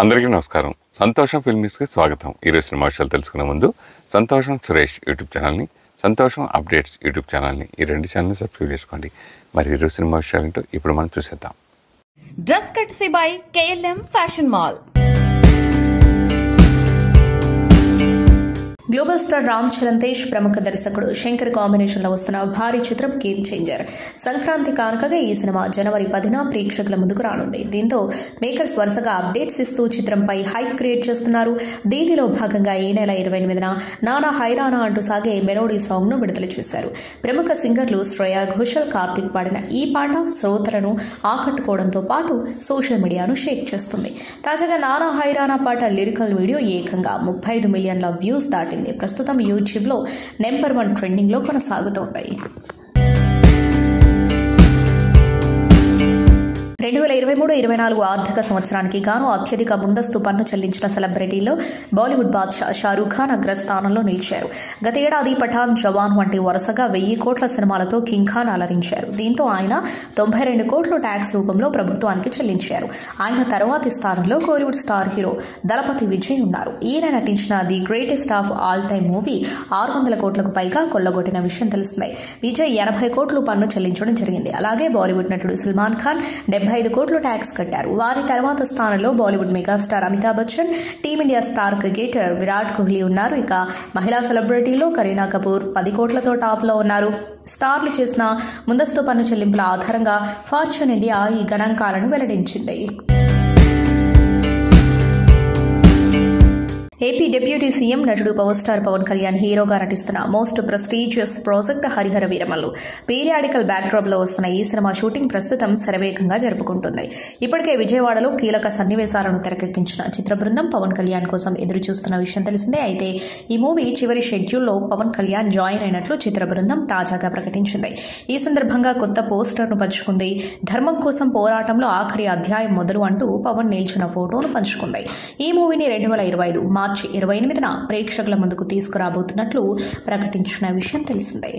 అందరికీ నమస్కారం. సంతోషం ఫిల్మ్స్కి స్వాగతం. ఈరోజు సినిమా విషయాలు తెలుసుకునే ముందు సంతోషం సురేష్ యూట్యూబ్ ఛానల్ని, సంతోషం అప్డేట్స్ యూట్యూబ్ ఛానల్ని, ఈ రెండు ఛానల్ని సబ్స్క్రైబ్ చేసుకోండి. మరి ఈరోజు సినిమా విషయాలు ఏంటో ఇప్పుడు మనం చూసేద్దాం. Dress కట్సీ by KLM fashion mall. Global star Ram Charan Tej ప్రముఖ దర్శకుడు శంకర్ కాంబినేషన్ లో వస్తున్న భారీ చిత్రం గేమ్ చేంజర్. సంక్రాంతి కానుకగా ఈ సినిమా జనవరి 10న ప్రేక్షకుల ముందుకు రానుంది. దీంతో మేకర్స్ వరుసగా అప్డేట్స్ ఇస్తూ చిత్రంపై హైప్ క్రియేట్ చేస్తున్నారు. దీనిలో భాగంగా ఈ నెల 28న నానా హైరానా అంటూ సాగే మెలోడీ సాంగ్ ను విడుదల చేశారు. ప్రముఖ సింగర్లు శ్రేయా ఘోషల్, కార్తిక్ పాడిన ఈ పాట శ్రోతలను ఆకట్టుకోవడంతో పాటు సోషల్ మీడియాను షేక్ చేస్తుంది. తాజాగా నానా హైరానా పాట లిరికల్ వీడియో ఏకంగా 35 మిలియన్ల వ్యూస్ దాటింది. ప్రస్తుతం యూట్యూబ్ లో నెంబర్ 1 ట్రెండింగ్ లో కొనసాగుతోంది. 2023-24 ఆర్థిక సంవత్సరానికి గాను అత్యధిక ముందస్తు పన్ను చెల్లించిన సెలబ్రిటీల్లో బాలీవుడ్ బాద్షా షారూఖ్ ఖాన్ అగ్రస్థానంలో నిలిచారు. గత ఏడాది పఠాన్, జవాన్ వంటి వరుసగా 1000 కోట్ల సినిమాలతో కింగ్ ఖాన్ అలరించారు. దీంతో ఆయన 92 కోట్లు ట్యాక్స్ రూపంలో ప్రభుత్వానికి చెల్లించారు. ఆయన తర్వాతి స్థానంలో కోలీవుడ్ స్టార్ హీరో దళపతి విజయ్ ఉన్నారు. ఈయన నటించిన the greatest of all time movie 600 కోట్లకు పైగా కొల్లగొట్టిన విషయం తెలిసిందే. విజయ్ 80 కోట్లు పన్ను చెల్లించడం జరిగింది. అలాగే బాలీవుడ్ నటుడు సల్మాన్ ఖాన్ 75 కోట్లు ట్యాక్స్ కట్టారు. వారి తర్వాత స్థానంలో Bollywood megastar Amitabh Bachchan, team India star cricketer Virat Kohli ఉన్నారు. ఇక మహిళా సెలబ్రిటీలో కరీనా కపూర్ 10 కోట్లతో టాప్ లో ఉన్నారు. స్టార్లు చేసిన ముందస్తు పన్ను చెల్లింపుల ఆధారంగా ఫార్చ్యూన్ ఇండియా ఈ గణాంకాలను వెల్లడించింది. ఏపీ డిప్యూటీ సీఎం నటుడు పవర్ స్టార్ పవన్ కళ్యాణ్ హీరోగా నటిస్తున్న most prestigious project Harihara Veeramallu. Periodical backdrop లో వస్తున్న ఈ సినిమా షూటింగ్ ప్రస్తుతం శరవేగంగా జరుపుకుంటుంది. ఇప్పటికే విజయవాడలో కీలక సన్నివేశాలను తెరకెక్కించిన చిత్ర బృందం పవన్ కళ్యాణ్ కోసం ఎదురు చూస్తున్న విషయం తెలిసిందే. అయితే ఈ మూవీ చివరి షెడ్యూల్లో పవన్ కళ్యాణ్ జాయిన్ అయినట్లు చిత్ర బృందం తాజాగా ప్రకటించింది. ఈ సందర్భంగా కొత్త పోస్టర్ను పంచుకుంది. ధర్మం కోసం పోరాటంలో ఆఖరి అధ్యాయం మొదలు అంటూ పవన్ నిల్చిన ఫోటోను పంచుకుంది. ఈ మూవీని 2025 మార్చి 28న ప్రేక్షకుల ముందుకు తీసుకురాబోతున్నట్లు ప్రకటించిన విషయం తెలిసిందే.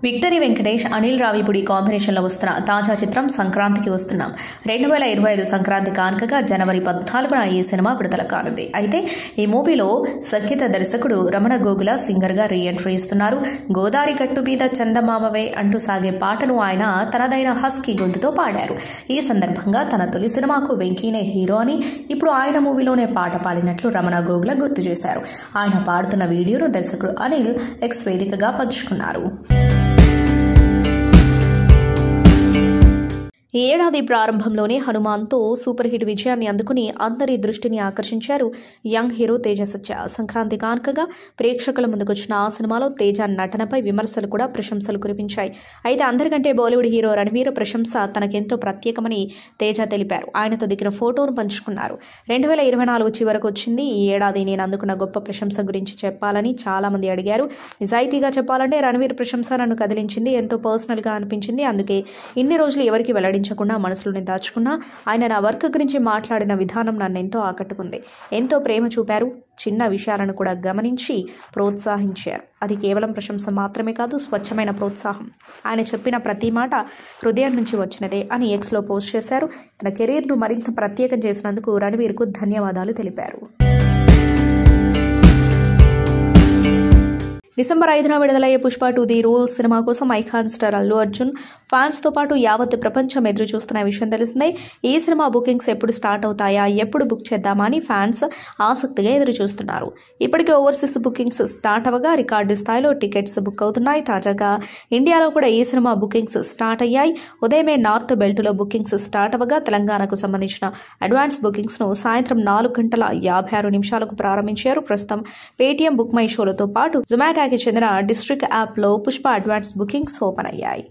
విక్టరీ వెంకటేష్, అనిల్ రావిపూడి కాంబినేషన్ లో వస్తున్న తాజా చిత్రం సంక్రాంతికి వస్తున్నాం. 2025 సంక్రాంతి కానుకగా జనవరి 14న ఈ సినిమా విడుదల కానుంది. అయితే ఈ మూవీలో సంగీత దర్శకుడు రమణ గోగుల సింగర్ గా రీఎంట్రీ ఇస్తున్నారు. గోదారి గట్టు మీద చందమామవే అంటూ సాగే పాటను ఆయన తనదైన హస్కీ గొంతుతో పాడారు. ఈ సందర్భంగా తన తొలి సినిమాకు వెంకీనే హీరో అని, ఇప్పుడు ఆయన మూవీలోనే పాట పాడినట్లు రమణ గోగుల గుర్తు చేశారు. ఆయన పాడుతున్న వీడియోను దర్శకుడు అనిల్ ఎక్స్ వేదికగా పంచుకున్నారు. ఈ ఏడాది ప్రారంభంలోనే హనుమాన్తో సూపర్ హిట్ విజయాన్ని అందుకుని అందరి దృష్టిని ఆకర్షించారు యంగ్ హీరో తేజ సత్య. సంక్రాంతి కానుకగా ప్రేక్షకుల ముందుకొచ్చిన ఆ సినిమాలో తేజ నటనపై విమర్శలు కూడా ప్రశంసలు కురిపించాయి. అయితే అందరికంటే బాలీవుడ్ హీరో రణవీర్ ప్రశంస తనకెంతో ప్రత్యేకమని తేజ తెలిపారు. ఆయనతో దిగిన ఫోటోను పంచుకున్నారు. 2024 చివరకు వచ్చింది. ఈ ఏడాది నేను అందుకున్న గొప్ప ప్రశంస గురించి చెప్పాలని చాలా మంది అడిగారు. నిజాయితీగా చెప్పాలంటే రణవీర్ ప్రశంస నన్ను కదిలించింది, ఎంతో పర్సనల్ గా అనిపించింది. అందుకే ఇన్ని రోజులు ఎవరికి వెల్లడి మనసులోనే దాచుకున్నా ఆయన నా వర్క్ గురించి మాట్లాడిన విధానం నన్ను ఎంతో ఆకట్టుకుంది. ఎంతో ప్రేమ చూపారు. చిన్న విషయాలను కూడా గమనించి ప్రోత్సహించారు. అది కేవలం ప్రశంస మాత్రమే కాదు, స్వచ్ఛమైన ప్రోత్సాహం. ఆయన చెప్పిన ప్రతి మాట హృదయం నుంచి వచ్చినదే అని ఎక్స్లో పోస్ట్ చేశారు. తన కెరీర్ను మరింత ప్రత్యేకం చేసినందుకు రణవీర్కు ధన్యవాదాలు తెలిపారు. డిసెంబర్ 5న విడుదలయ్యే పుష్ప 2 ది రూల్ సినిమా కోసం icon star Allu Arjun fans తో పాటు యావత్ ప్రపంచం ఎదురు చూస్తున్న విషయం తెలిసిందే. ఈ సినిమా బుకింగ్స్ ఎప్పుడు స్టార్ట్ అవుతాయా, ఎప్పుడు బుక్ చేద్దామా అని ఫ్యాన్స్ ఆసక్తిగా ఎదురు చూస్తున్నారు. ఇప్పటికే ఓవర్సీస్ బుకింగ్స్ స్టార్ట్ అవ్వగా రికార్డు స్థాయిలో టికెట్స్ బుక్ అవుతున్నాయి. తాజాగా ఇండియాలో కూడా ఈ సినిమా బుకింగ్స్ స్టార్ట్ అయ్యాయి. ఉదయమే నార్త్ బెల్ట్ లో బుకింగ్స్ స్టార్ట్ అవ్వగా తెలంగాణకు సంబంధించిన అడ్వాన్స్ బుకింగ్స్ ను సాయంత్రం 4:56 ప్రారంభించారు. ప్రస్తుతం పేటీఎం బుక్ మై షోలతో పాటు జొమాటోకి చెందిన డిస్ట్రిక్ట్ యాప్ లో పుష్ప అడ్వాన్స్ బుకింగ్స్ ఓపెన్ అయ్యాయి.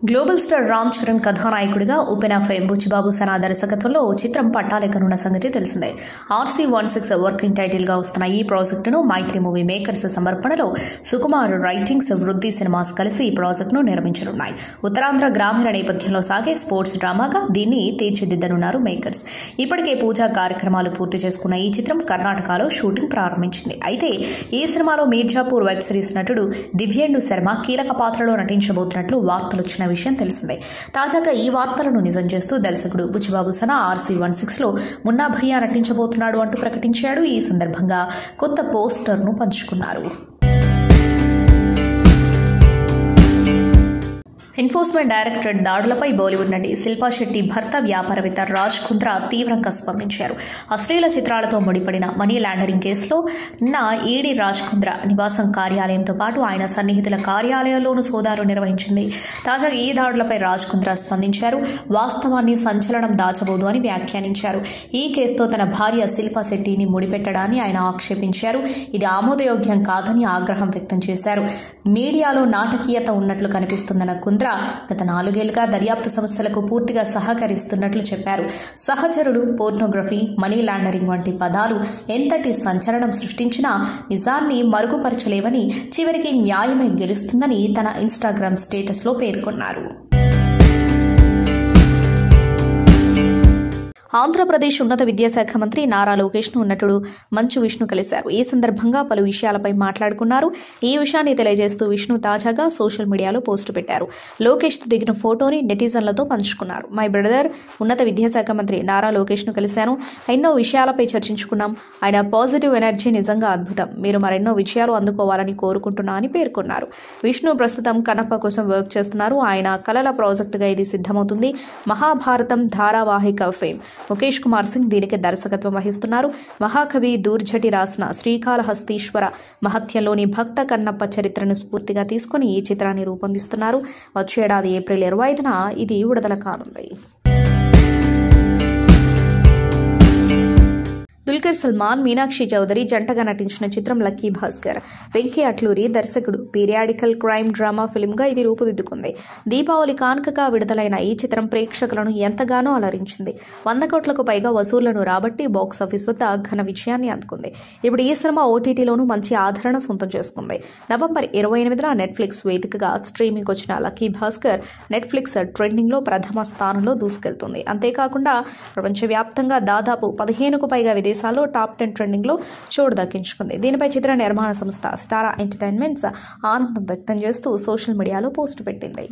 గ్లోబల్ స్టార్ రామ్ చరణ్ కథానాయకుడిగా ఓపెన్ ఆఫ్ బుచ్చిబాబు సనా దర్శకత్వంలో ఓ చిత్రం పట్టాలెక్కనున్న సంగతి తెలిసిందే. RC16 వర్కింగ్ టైటిల్ గా వస్తున్న ఈ ప్రాజెక్టును మైత్రి మూవీ మేకర్స్ సమర్పణలో సుకుమార్ రైటింగ్స్, వృద్ధి సినిమాస్ కలిసి ఈ ప్రాజెక్టును నిర్మించనున్నాయి. ఉత్తరాంధ్ర గ్రామీణ నేపథ్యంలో సాగే స్పోర్ట్స్ డ్రామాగా దీన్ని తీర్చిదిద్దనున్నారు మేకర్స్. ఇప్పటికే పూజా కార్యక్రమాలు పూర్తి చేసుకున్న ఈ చిత్రం కర్ణాటకలో షూటింగ్ ప్రారంభించింది. అయితే ఈ సినిమాలో మీర్జాపూర్ వెబ్ సిరీస్ నటుడు దివ్యేండు శర్మ కీలక పాత్రలో నటించబోతున్నట్లు వార్తలొచ్చిన విషయం తెలిసిందే. తాజాగా ఈ వార్తలను నిజం చేస్తూ దర్శకుడు బుచ్చిబాబు సనా RC16లో మున్నా భయ్యా నటించబోతున్నాడు అంటూ ప్రకటించాడు. ఈ సందర్భంగా కొత్త పోస్టర్ను పంచుకున్నారు. ఎన్ఫోర్స్మెంట్ డైరెక్టరేట్ దాడులపై బాలీవుడ్ నటి శిల్పా శెట్టి భర్త వ్యాపారవేత్త రాజ్ కుంద్రా తీవ్రంగా స్పందించారు. అశ్లీల చిత్రాలతో ముడిపడిన మనీ లాండరింగ్ కేసులో నిన్న ఈడీ రాజ్ కుంద్రా నివాసం కార్యాలయంతో పాటు ఆయన సన్నిహితుల కార్యాలయాల్లోనూ సోదాలు నిర్వహించింది. తాజాగా ఈ దాడులపై రాజ్ కుంద్రా స్పందించారు. వాస్తవాన్ని సంచలనం దాచబోదు అని వ్యాఖ్యానించారు. ఈ కేసుతో తన భార్య శిల్పా శెట్టిని ముడిపెట్టడాన్ని ఆయన ఆక్షేపించారు. ఇది ఆమోదయోగ్యం కాదని ఆగ్రహం వ్యక్తం చేశారు. మీడియాలో నాటకీయత ఉన్నట్లు కనిపిస్తుందన్న కుంద్రా గత 4 ఏళ్లుగా దర్యాప్తు సంస్థలకు పూర్తిగా సహకరిస్తున్నట్లు చెప్పారు. సహచరుడు, పోర్నోగ్రఫీ, మనీ లాండరింగ్ వంటి పదాలు ఎంతటి సంచలనం సృష్టించినా నిజాన్ని మరుగుపరచలేవని, చివరికి న్యాయమే గెలుస్తుందని తన ఇన్స్టాగ్రామ్ స్టేటస్లో పేర్కొన్నారు. ఆంధ్రప్రదేశ్ ఉన్నత విద్యాశాఖ మంత్రి నారా లోకేష్ను నటుడు మంచు విష్ణు కలిశారు. ఈ సందర్భంగా పలు విషయాలపై మాట్లాడుకున్నారు. ఈ విషయాన్ని తెలియజేస్తూ విష్ణు తాజాగా సోషల్ మీడియాలో పోస్టు పెట్టారు. లోకేష్తో దిగిన ఫోటోని నెటిజన్లతో పంచుకున్నారు. మై బ్రదర్, ఉన్నత విద్యాశాఖ మంత్రి నారా లోకేష్ను కలిశాను. ఎన్నో విషయాలపై చర్చించుకున్నాం. ఆయన పాజిటివ్ ఎనర్జీ నిజంగా అద్భుతం. మీరు మరెన్నో విజయాలు అందుకోవాలని కోరుకుంటున్నా అని పేర్కొన్నారు. విష్ణు ప్రస్తుతం కన్నప్ప కోసం వర్క్ చేస్తున్నారు. ఆయన కలల ప్రాజెక్టుగా ఇది సిద్ధమవుతుంది. మహాభారతం ధారావాహిక ఫేమ్ ముఖేష్ కుమార్ సింగ్ దీనికి దర్శకత్వం వహిస్తున్నారు. మహాకవి దూర్జటి రాసిన శ్రీకాళహస్తీశ్వర మహత్యంలోని భక్త కన్నప్ప చరిత్రను స్ఫూర్తిగా తీసుకుని ఈ చిత్రాన్ని రూపొందిస్తున్నారు. వచ్చే ఏడాది ఏప్రిల్ 25న ఇది విడుదల కానుంది. దుల్కర్ సల్మాన్, మీనాక్షి చౌదరి జంటగా నటించిన చిత్రం లక్కీ భాస్కర్. వెంకీ అట్లూరి దర్శకుడు. పీరియాడికల్ క్రైమ్ డ్రామా ఫిల్మ్గా ఇది రూపుదిద్దుకుంది. దీపావళి కానుకగా విడుదలైన ఈ చిత్రం ప్రేక్షకులను ఎంతగానో అలరించింది. 100 కోట్లకు పైగా వసూళ్లను రాబట్టి బాక్సాఫీస్ వద్ద ఘన విజయాన్ని అందుకుంది. ఇప్పుడు ఈ సినిమా OTTలోనూ మంచి ఆదరణ సొంతం చేసుకుంది. నవంబర్ 28న నెట్ఫ్లిక్స్ వేదికగా స్ట్రీమింగ్ వచ్చిన లక్కీ భాస్కర్ నెట్ఫ్లిక్స్ ట్రెండింగ్లో ప్రథమ స్థానంలో దూసుకెళ్తుంది. అంతేకాకుండా ప్రపంచవ్యాప్తంగా దాదాపు 15కు పైగా దేశాల్లో టాప్ 10 ట్రెండింగ్ లో చోటు దక్కించుకుంది. దీనిపై చిత్ర నిర్మాణ సంస్థ సితారా ఎంటర్టైన్మెంట్స్ ఆనందం వ్యక్తం చేస్తూ సోషల్ మీడియాలో పోస్టు పెట్టింది.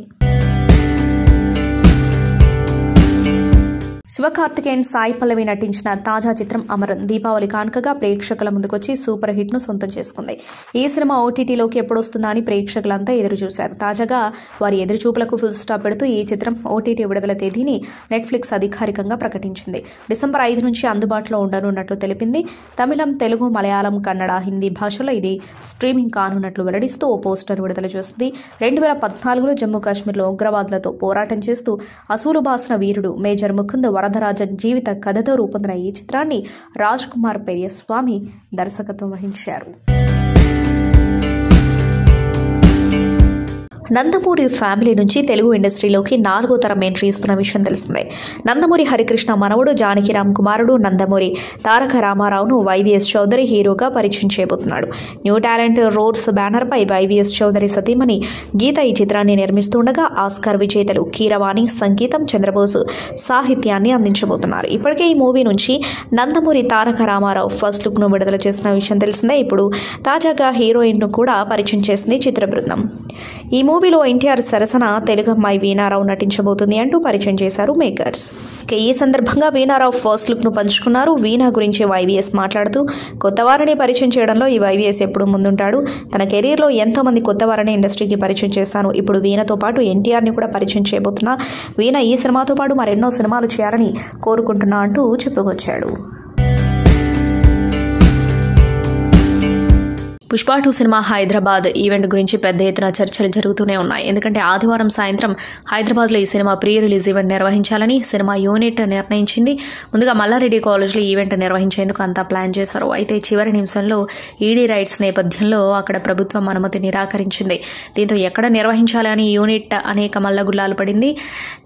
శివకార్తికేయన్, సాయి పల్లవి నటించిన తాజా చిత్రం అమరన్ దీపావళి కానుకగా ప్రేక్షకుల ముందుకొచ్చి సూపర్ హిట్ ను సొంతం చేసుకుంది. ఈ సినిమా OTTలోకి ఎప్పుడొస్తుందా అని ప్రేక్షకులంతా ఎదురుచూశారు. తాజాగా వారి ఎదురుచూపులకు ఫుల్ స్టాప్ పెడుతూ ఈ చిత్రం OTT విడుదల తేదీని నెట్ఫ్లిక్స్ అధికారికంగా ప్రకటించింది. డిసెంబర్ 5 నుంచి అందుబాటులో ఉండనున్నట్లు తెలిపింది. తమిళం, తెలుగు, మలయాళం, కన్నడ, హిందీ భాషలో ఇది స్ట్రీమింగ్ కానున్నట్లు వెల్లడిస్తూ ఓ పోస్టర్ విడుదల చేసింది. 2014లో జమ్మూ కాశ్మీర్లో ఉగ్రవాదులతో పోరాటం చేస్తూ అసూలు బాసిన వీరుడు మేజర్ ముకుంద్ వరదరాజన్ జీవిత కథతో రూపొందిన ఈ చిత్రాన్ని రాజ్ కుమార్ పెరియస్వామి దర్శకత్వం వహించారు. నందమూరి ఫ్యామిలీ నుంచి తెలుగు ఇండస్ట్రీలోకి 4వ తరం ఎంట్రీ ఇస్తున్న విషయం తెలిసిందే. నందమూరి హరికృష్ణ మనవడు జానకిరామ్ కుమారుడు నందమూరి తారక రామారావును YVS చౌదరి హీరోగా పరిచయం చేయబోతున్నాడు. న్యూ టాలెంట్ రోడ్స్ బ్యానర్ పై YVS చౌదరి సతీమణి గీత ఈ చిత్రాన్ని నిర్మిస్తుండగా ఆస్కార్ విజేతలు కీరవాణి సంగీతం, చంద్రబోసు సాహిత్యాన్ని అందించబోతున్నారు. ఇప్పటికే ఈ మూవీ నుంచి నందమూరి తారక రామారావు ఫస్ట్ లుక్ ను విడుదల చేసిన విషయం తెలిసిందే. ఇప్పుడు తాజాగా హీరోయిన్ ను కూడా పరిచయం చేసింది చిత్ర బృందం. ఈ మూవీలో NTR సరసన తెలుగు అమ్మాయి వీణారావు నటించబోతుంది అంటూ పరిచయం చేశారు మేకర్స్. ఈ సందర్భంగా వీణారావు ఫస్ట్ లుక్ ను పంచుకున్నారు. వీణా గురించి YVS మాట్లాడుతూ కొత్త వారిని పరిచయం చేయడంలో ఈ YVS ఎప్పుడు ముందుంటాడు. తన కెరీర్లో ఎంతో మంది కొత్త వారిని ఇండస్ట్రీకి పరిచయం చేశాను. ఇప్పుడు వీణతో పాటు NTR ని కూడా పరిచయం చేయబోతున్నా. వీణ ఈ సినిమాతో పాటు మరెన్నో సినిమాలు చేయాలని కోరుకుంటున్నా అంటూ చెప్పుకొచ్చాడు. పుష్ప 2 సినిమా హైదరాబాద్ ఈవెంట్ గురించి పెద్ద ఎత్తున చర్చలు జరుగుతూనే ఉన్నాయి. ఎందుకంటే ఆదివారం సాయంత్రం హైదరాబాద్లో ఈ సినిమా ప్రీ రిలీజ్ ఈవెంట్ నిర్వహించాలని సినిమా యూనిట్ నిర్ణయించింది. ముందుగా మల్లారెడ్డి కాలేజ్లో ఈవెంట్ నిర్వహించేందుకు అంతా ప్లాన్ చేశారు. అయితే చివరి నిమిషంలో ఈడీ రైట్స్ నేపథ్యంలో అక్కడ ప్రభుత్వం అనుమతి నిరాకరించింది. దీంతో ఎక్కడ నిర్వహించాలని యూనిట్ అనేక మల్లగుల్లాలు పడింది.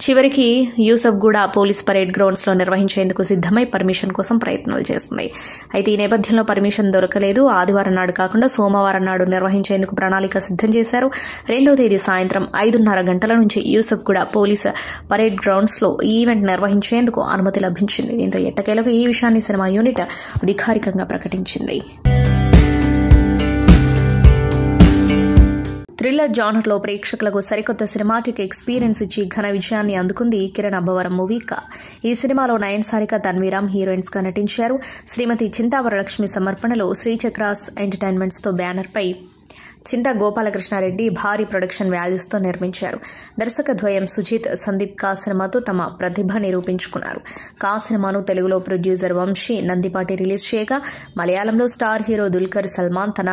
చివరికి యూసఫ్గూడ పోలీస్ పరేడ్ గ్రౌండ్స్లో నిర్వహించేందుకు సిద్దమై పర్మిషన్ కోసం ప్రయత్నాలు చేస్తుంది. అయితే ఈ నేపథ్యంలో పర్మిషన్ దొరకలేదు. ఆదివారం నాడు కాకుండా సోమవారం నాడు నిర్వహించేందుకు ప్రణాళిక సిద్దం చేశారు. 2వ తేదీ సాయంత్రం 5:30 గంటల నుంచి యూసఫ్గూడ పోలీస్ పరేడ్ గ్రౌండ్స్ లో ఈ ఈవెంట్ నిర్వహించేందుకు అనుమతి లభించింది. దీంతో ఎట్టకేలకు ఈ విషయాన్ని సినిమా యూనిట్ అధికారికంగా ప్రకటించింది. థ్రిల్లర్ జానర్లో ప్రేక్షకులకు సరికొత్త సినిమాటిక్ ఎక్స్పీరియన్స్ ఇచ్చి ఘన విజయాన్ని అందుకుంది కిరణ్ అబ్బవరం మూవీక. ఈ సినిమాలో నయన్సారిక, తన్వీరామ్ హీరోయిన్స్ గా నటించారు. శ్రీమతి చింతా వరలక్ష్మి సమర్పణలో శ్రీచక్రాస్ ఎంటర్టైన్మెంట్స్ తో బ్యానర్ పై చింతా గోపాలకృష్ణారెడ్డి భారీ ప్రొడక్షన్ వాల్యూస్తో నిర్మించారు. దర్శకద్వయం సుజిత్, సందీప్ కా సినిమాతో తమ ప్రతిభ నిరూపించుకున్నారు. కా సినిమాను తెలుగులో ప్రొడ్యూసర్ వంశీ నందిపాటి రిలీజ్ చేయగా మలయాళంలో స్టార్ హీరో దుల్కర్ సల్మాన్ తన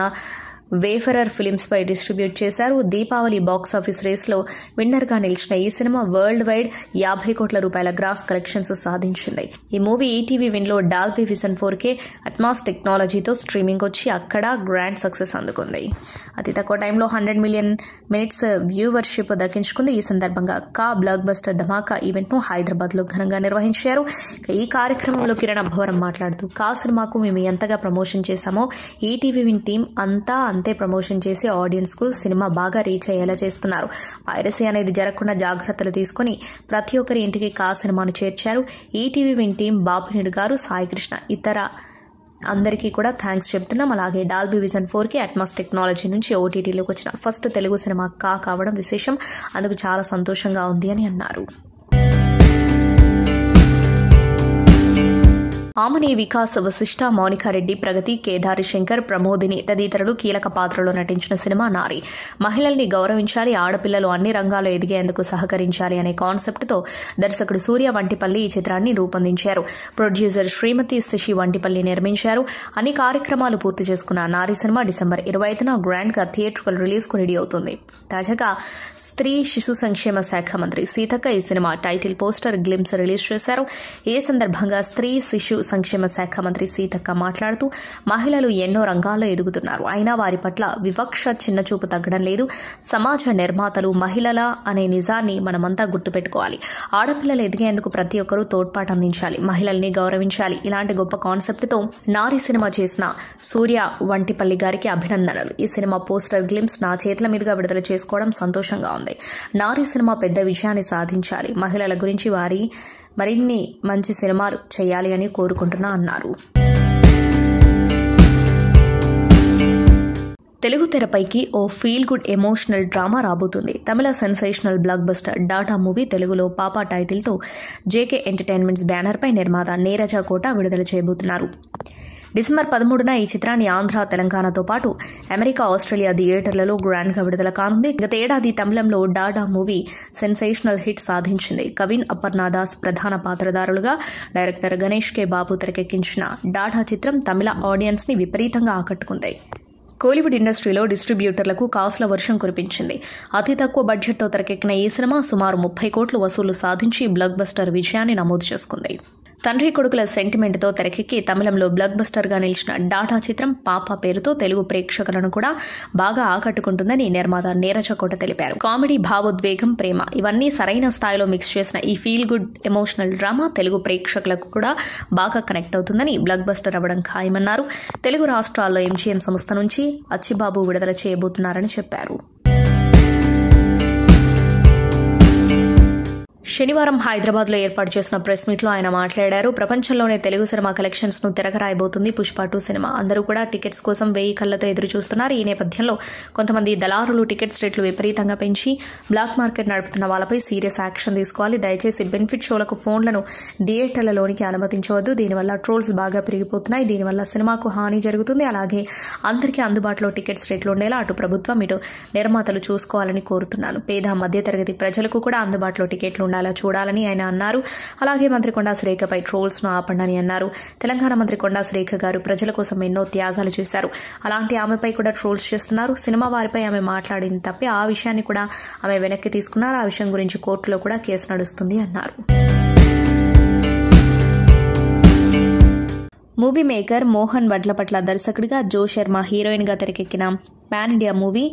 వేఫరర్ ఫిలిమ్స్ పై డిస్ట్రిబ్యూట్ చేశారు. దీపావళి బాక్సాఫీస్ రేస్లో విన్నర్గా నిలిచిన ఈ సినిమా వరల్డ్ వైడ్ 50 కోట్ల రూపాయల గ్రాస్ కలెక్షన్స్ సాధించింది. ఈ మూవీ ఈటీవీ విన్లో డాల్బీ విజన్ 4K అట్మాస్ టెక్నాలజీతో స్ట్రీమింగ్ వచ్చి అక్కడ గ్రాండ్ సక్సెస్ అందుకుంది. అతి తక్కువ టైంలో 100 మిలియన్ మినిట్స్ వ్యూవర్షిప్ దక్కించుకుంది. ఈ సందర్భంగా కా బ్లాక్ బస్టర్ ధమాకా ఈవెంట్ను హైదరాబాద్లో ఘనంగా నిర్వహించారు. ఈ కార్యక్రమంలో కిరణ్ అబ్బవరం మాట్లాడుతూ కా సినిమాకు మేము ఎంతగా ప్రమోషన్ చేశామో ఈటీవీ విన్ టీం అంతే ప్రమోషన్ చేసి ఆడియన్స్ కు సినిమా బాగా రీచ్ అయ్యేలా చేస్తున్నారు. పైరసీ అనేది జరగకుండా జాగ్రత్తలు తీసుకుని ప్రతి ఒక్కరి ఇంటికి కా సినిమాను చేర్చారు. ఈటీవీ విన్ టీం బాపినేడు గారు, సాయి కృష్ణ, ఇతర అందరికీ కూడా థ్యాంక్స్ చెప్తున్నాం. అలాగే Dolby Vision 4K Atmos technology నుంచి ఓటీటీలోకి వచ్చిన ఫస్ట్ తెలుగు సినిమా కా కావడం విశేషం. అందుకు చాలా సంతోషంగా ఉంది అని అన్నారు. ఆమని, వికాస్, వశిష్ఠ, మౌనికారెడ్డి, ప్రగతి, కేదారి శంకర్, ప్రమోదిని తదితరులు కీలక పాత్రలో నటించిన సినిమా నారి. మహిళల్ని గౌరవించాలి, ఆడపిల్లలు అన్ని రంగాల్లో ఎదిగేందుకు సహకరించాలి అనే కాన్సెప్ట్తో దర్శకుడు సూర్య వంటిపల్లి ఈ చిత్రాన్ని రూపొందించారు. ప్రొడ్యూసర్ శ్రీమతి శశి వంటిపల్లి నిర్మించారు. అన్ని కార్యక్రమాలు పూర్తి చేసుకున్న నారి సినిమా డిసెంబర్ 25న గ్రాండ్ గా థియేట్రికల్ రిలీజ్ కు రెడీ అవుతుంది. తాజాగా స్త్రీ శిశు సంక్షేమ శాఖ మంత్రి సీతక్క ఈ cinema title poster glimpse release చేశారు. ఈ సందర్భంగా స్త్రీ శిశు సంక్షేమ శాఖ మంత్రి సీతక్క మాట్లాడుతూ మహిళలు ఎన్నో రంగాల్లో ఎదుగుతున్నారు. అయినా వారి పట్ల వివక్ష, చిన్నచూపు తగ్గడం లేదు. సమాజ నిర్మాతలు మహిళల అనే నిజాన్ని మనమంతా గుర్తుపెట్టుకోవాలి. ఆడపిల్లలు ఎదిగేందుకు ప్రతి ఒక్కరూ తోడ్పాటు అందించాలి, మహిళల్ని గౌరవించాలి. ఇలాంటి గొప్ప కాన్సెప్ట్తో నారి సినిమా చేసిన సూర్య వంటిపల్లి గారికి అభినందనలు. ఈ సినిమా పోస్టర్ గ్లిమ్స్ నా చేతుల మీదుగా విడుదల చేసుకోవడం సంతోషంగా ఉంది. నారి సినిమా పెద్ద విజయాన్ని సాధించాలి. మహిళల గురించి మరిన్ని మంచి సినిమాలు చేయాలి అని కోరుకుంటున్నా అన్నారు. తెలుగు తెరపైకి ఓ ఫీల్ గుడ్ ఎమోషనల్ డ్రామా రాబోతుంది. Tamil sensational blockbuster Dada movie తెలుగులో పాపా టైటిల్తో జేకే ఎంటర్టైన్మెంట్స్ బ్యానర్పై నిర్మాత నీరజ కోట విడుదల చేయబోతున్నారు. డిసెంబర్ 13న ఈ చిత్రాన్ని ఆంధ్ర, తెలంగాణతో పాటు అమెరికా, ఆస్ట్రేలియా థియేటర్లలో గ్రాండ్ గా విడుదల కానుంది. గత ఏడాది తమిళంలో డాడా మూవీ సెన్సేషనల్ హిట్ సాధించింది. కవిన్, అపర్ణాదాస్ ప్రధాన పాత్రధారులుగా డైరెక్టర్ గణేష్ కే బాబు తెరకెక్కించిన డాడా చిత్రం తమిళ ఆడియన్స్ ని విపరీతంగా ఆకట్టుకుంది. కోలీవుడ్ ఇండస్ట్రీలో డిస్ట్రిబ్యూటర్లకు కాసుల వర్షం కురిపించింది. అతి తక్కువ బడ్జెట్తో తెరకెక్కిన ఈ సినిమా సుమారు 30 కోట్లు వసూలు సాధించి బ్లాక్ బస్టర్ విజయాన్ని నమోదు చేసుకుంది. తండ్రి కొడుకుల సెంటిమెంట్తో తెరకెక్కి తమిళంలో బ్లాక్ బస్టర్గా నిలిచిన డాటా చిత్రం పాప పేరుతో తెలుగు ప్రేక్షకులను కూడా బాగా ఆకట్టుకుంటుందని నిర్మాత నీరజ కోట తెలిపారు. కామెడీ, భావోద్వేగం, ప్రేమ ఇవన్నీ సరైన స్థాయిలో మిక్స్ చేసిన ఈ feel good emotional drama Telugu ప్రేక్షకులకు కూడా బాగా కనెక్ట్ అవుతుందని, బ్లాక్ బస్టర్ అవ్వడం ఖాయమన్నారు. తెలుగు రాష్ట్రాల్లో ఎంజీఎం సంస్థ నుంచి అచ్చిబాబు విడుదల చేయబోతున్నారని చెప్పారు. శనివారం హైదరాబాద్లో ఏర్పాటు చేసిన ప్రెస్ మీట్లో ఆయన మాట్లాడారు. ప్రపంచంలోనే తెలుగు సినిమా కలెక్షన్స్ ను తిరగరాయబోతుంది పుష్ప 2 సినిమా. అందరూ కూడా టికెట్స్ కోసం 1000 కళ్లతో ఎదురు చూస్తున్నారు. ఈ నేపథ్యంలో కొంతమంది దళారులు టికెట్స్ రేట్లు విపరీతంగా పెంచి బ్లాక్ మార్కెట్ నడుపుతున్న వాళ్ళపై సీరియస్ యాక్షన్ తీసుకోవాలి. దయచేసి బెనిఫిట్ షోలకు ఫోన్లను థియేటర్లలోనికి అనుమతించవద్దు. దీనివల్ల ట్రోల్స్ బాగా పెరిగిపోతున్నాయి. దీనివల్ల సినిమాకు హాని జరుగుతుంది. అలాగే అందరికీ అందుబాటులో టికెట్స్ రేట్లు ఉండేలా అటు ప్రభుత్వం, ఇటు నిర్మాతలు చూసుకోవాలని కోరుతున్నాను. పేద మధ్యతరగతి ప్రజలకు కూడా అందుబాటులో టికెట్లు ఉండాలి చూడాలని ఆయన అన్నారు. అలాగే మంత్రి కొండా సురేఖపై ట్రోల్స్ను ఆపండని అన్నారు. తెలంగాణ మంత్రి కొండా సురేఖ గారు ప్రజల కోసం ఎన్నో త్యాగాలు చేశారు. అలాంటి ఆమెపై కూడా ట్రోల్స్ చేస్తున్నారు. సినిమా వారిపై ఆమె మాట్లాడింది తప్పి ఆ విషయాన్ని కూడా ఆమె వెనక్కి తీసుకున్నారు. ఆ విషయం గురించి కోర్టులో కూడా కేసు నడుస్తుంది అన్నారు. మూవీ మేకర్ మోహన్ వడ్లపట్ల దర్శకుడిగా జో శర్మ హీరోయిన్గా తెరకెక్కిన పాన్ ఇండియా మూవీ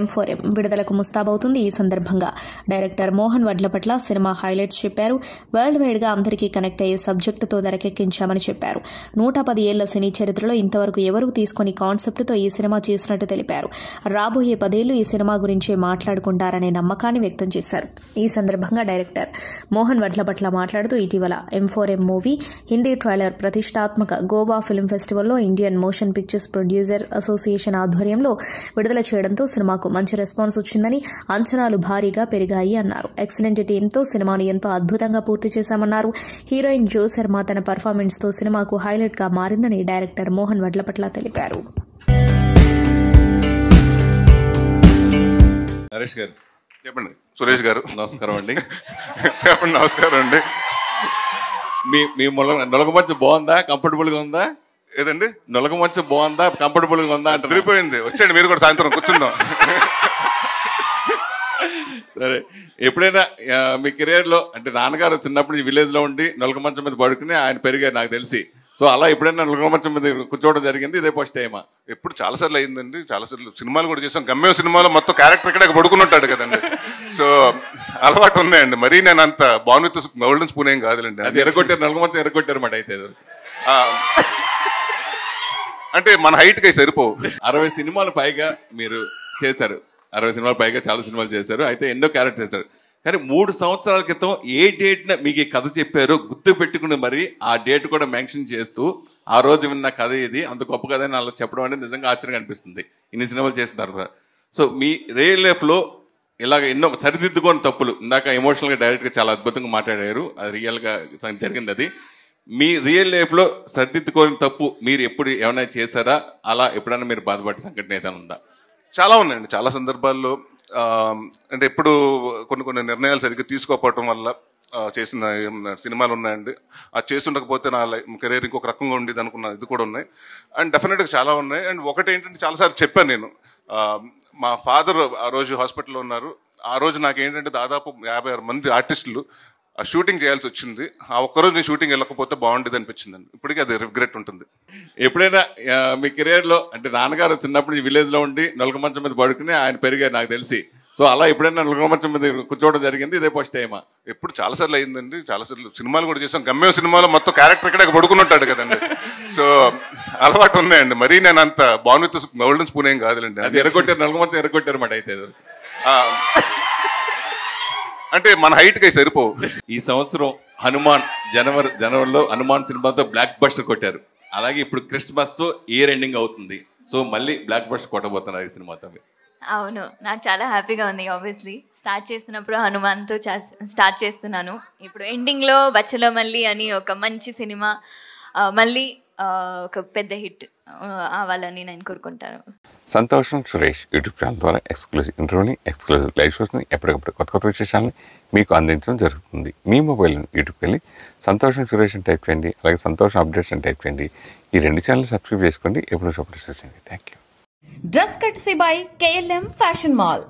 M4M విడుదలకు ముస్తాబవుతుంది. ఈ సందర్భంగా director Mohan Vadlapatla cinema highlights చెప్పారు. వరల్డ్ వైడ్గా అందరికీ కనెక్ట్ అయ్యే సబ్జెక్టుతో తెరకెక్కించామని చెప్పారు. 110 ఏళ్ల సినీ చరిత్రలో ఇంతవరకు ఎవరూ తీసుకుని కాన్సెప్టుతో ఈ సినిమా చేసినట్టు తెలిపారు. రాబోయే 10 ఏళ్లు ఈ సినిమా గురించే మాట్లాడుకుంటారనే నమ్మకాన్ని వ్యక్తం చేశారు. ఈ సందర్భంగా డైరెక్టర్ మోహన్ వడ్లపట్ల మాట్లాడుతూ ఇటీవల M4M మూవీ హిందీ ట్రైలర్ ప్రతిష్టాత్మక గోవా ఫిల్మ్ ఫెస్టివల్లో Indian motion pictures producer association ఆధ్వర్యంలో విడుదల చేయడంతో సినిమాకు మంచి రెస్పాన్స్ వచ్చిందని, అంచనాలు భారీగా పెరిగాయి అన్నారు. ఎక్సలెంట్ టీంతో సినిమాను ఎంతో అద్భుతంగా పూర్తి చేశామన్నారు. హీరోయిన్ జో శర్మ తన పర్ఫార్మెన్స్తో సినిమాకు హైలైట్గా మారిందని డైరెక్టర్ మోహన్ వడ్లపట్ల తెలిపారు. నరేష్ గారు చెప్పండి. సురేష్ గారు నమస్కారం అండి. చెప్పండి. నమస్కారం అండి. మీ నొలగ మంచు బాగుందా, కంఫర్టబుల్గా ఉందా? ఏదండి? నొలగ మంచు బాగుందా, కంఫర్టబుల్గా ఉందా అంటే తిరిగిపోయింది. వచ్చండి మీరు కూడా సాయంత్రం కూర్చుందాం. సరే, ఎప్పుడైనా మీ కెరియర్లో అంటే నాన్నగారు చిన్నప్పుడు విలేజ్లో ఉండి నొలగ మంచం మీద పడుకుని ఆయన పెరిగారు నాకు తెలిసి. సో అలా ఎప్పుడైనా నొలగ మంచం మీద కూర్చోవడం జరిగింది? ఇదే ఫస్ట్ టైమా? ఎప్పుడు చాలాసార్లు అయిందండి. చాలాసార్లు సినిమాలు కూడా చేసాం. గమ్యం సినిమాలో మొత్తం క్యారెక్టర్ ఇక్కడ పడుకున్నట్టాడు కదండి. సో అలవాటు ఉన్నాయండి. మరీ నేను అంత బాగుంది గోల్డెన్ స్పూన్ ఏం కాదులేండి. అది ఎరగొట్టారు, నొలగ మంచం ఎరగొట్టారు మాట. అయితే అంటే మన హైట్కి సరిపోవు. 60 సినిమాలు పైగా మీరు చేశారు. 60 సినిమాలు పైగా చాలా సినిమాలు చేశారు. అయితే ఎన్నో క్యారెక్టర్ చేశారు. కానీ 3 సంవత్సరాల క్రితం ఏ డేట్న మీకు ఈ కథ చెప్పారో గుర్తు పెట్టుకుని మరి ఆ డేట్ కూడా మెన్షన్ చేస్తూ ఆ రోజు విన్న కథ ఇది, అంత గొప్ప కథ అని అలా చెప్పడం అనేది నిజంగా ఆశ్చర్యంగా అనిపిస్తుంది ఇన్ని సినిమాలు చేసిన తర్వాత. సో మీ రియల్ లైఫ్లో ఇలాగ ఎన్నో సరిదిద్దుకోని తప్పులు, ఇందాక ఎమోషనల్గా డైరెక్ట్గా చాలా అద్భుతంగా మాట్లాడారు, అది రియల్గా జరిగింది. అది మీ రియల్ లైఫ్లో సరిదిద్దుకోని తప్పు మీరు ఎప్పుడు ఏమైనా చేశారా? అలా ఎప్పుడైనా మీరు బాధపడే సంఘటన ఏదైనా ఉందా? చాలా ఉన్నాయండి. చాలా సందర్భాల్లో అంటే ఎప్పుడు కొన్ని నిర్ణయాలు సరిగ్గా తీసుకోకపోవటం వల్ల చేసిన సినిమాలు ఉన్నాయండి. అది చేస్తుండకపోతే నా కెరీర్ ఇంకొక రకంగా ఉండేది అనుకున్న ఇది కూడా ఉన్నాయి. అండ్ డెఫినెట్గా చాలా ఉన్నాయి. అండ్ ఒకటి ఏంటంటే చాలాసార్లు చెప్పాను నేను, మా ఫాదర్ ఆ రోజు హాస్పిటల్లో ఉన్నారు. ఆ రోజు నాకేంటంటే దాదాపు 56 మంది ఆర్టిస్టులు ఆ షూటింగ్ చేయాల్సి వచ్చింది. ఆ ఒక్కరోజు నేను షూటింగ్ వెళ్ళకపోతే బాగుండేది అనిపించిందండి. ఇప్పటికీ అది రిగ్రెట్ ఉంటుంది. ఎప్పుడైనా మీ కెరియర్లో అంటే నాన్నగారు చిన్నప్పుడు విలేజ్లో ఉండి నొలగ మంచం మీద పడుకుని ఆయన పెరిగారు నాకు తెలిసి. సో అలా ఎప్పుడైనా నొలగ మంచం మీద కూర్చోవడం జరిగింది? ఇదే ఫస్ట్ టైమా? ఎప్పుడు చాలాసార్లు అయిందండి. చాలాసార్లు సినిమాలు కూడా చేసాం. గమ్యం సినిమాలో మొత్తం క్యారెక్టర్ ఇక్కడ పడుకున్నట్టాడు కదండి. సో అలవాటు ఉన్నాయండి. మరీ నేను అంత బాగుంది గోల్డెన్ స్పూన్ ఏం కాదులేండి. అది ఎరగొట్టారు, నొలగ మంచం ఎరగొట్టారు మాట. అయితే అంటే మన హైట్కి సరిపోవు. ఈ సంవత్సరం హనుమాన్ జనవరిలో హనుమాన్ సినిమాతో బ్లాక్ బస్టర్ కొట్టారు. అలాగే ఇప్పుడు క్రిస్మస్ ఇయర్ ఎండింగ్ అవుతుంది. సో మళ్ళీ బ్లాక్ బస్టర్ కొట్టబోతున్నారు ఈ సినిమాతో. అవును, నాకు చాలా హ్యాపీగా ఉంది. ఆబ్వియస్లీ స్టార్ట్ చేసినప్పుడు హనుమాన్తో స్టార్ట్ చేస్తున్నాను. ఇప్పుడు ఎండింగ్లో బచ్చలో మళ్ళీ అని ఒక మంచి సినిమా మళ్ళీ ఒక పెద్ద హిట్ అవ్వాలని నేను కోరుకుంటాను. సంతోషం సురేష్ యూట్యూబ్ ఛానల్ ద్వారా ఎక్స్క్లూజివ్ ఇంటర్వ్యూని, ఎక్స్క్లూజివ్ లైవ్ షోస్ని, ఎప్పటికప్పుడు కొత్త విశేషాలని మీకు అందించడం జరుగుతుంది. మీ మొబైల్ యూట్యూబ్కి వెళ్ళి సంతోషం సురేష్ అని టైప్ చేయండి. అలాగే సంతోషం అప్డేట్స్ అని టైప్ చేయండి. ఈ 2 ఛానల్ సబ్స్క్రైబ్ చేసుకోండి. ఎప్పుడు చూసేయండి. Thank you. Dress కట్సీ by KLM fashion mall.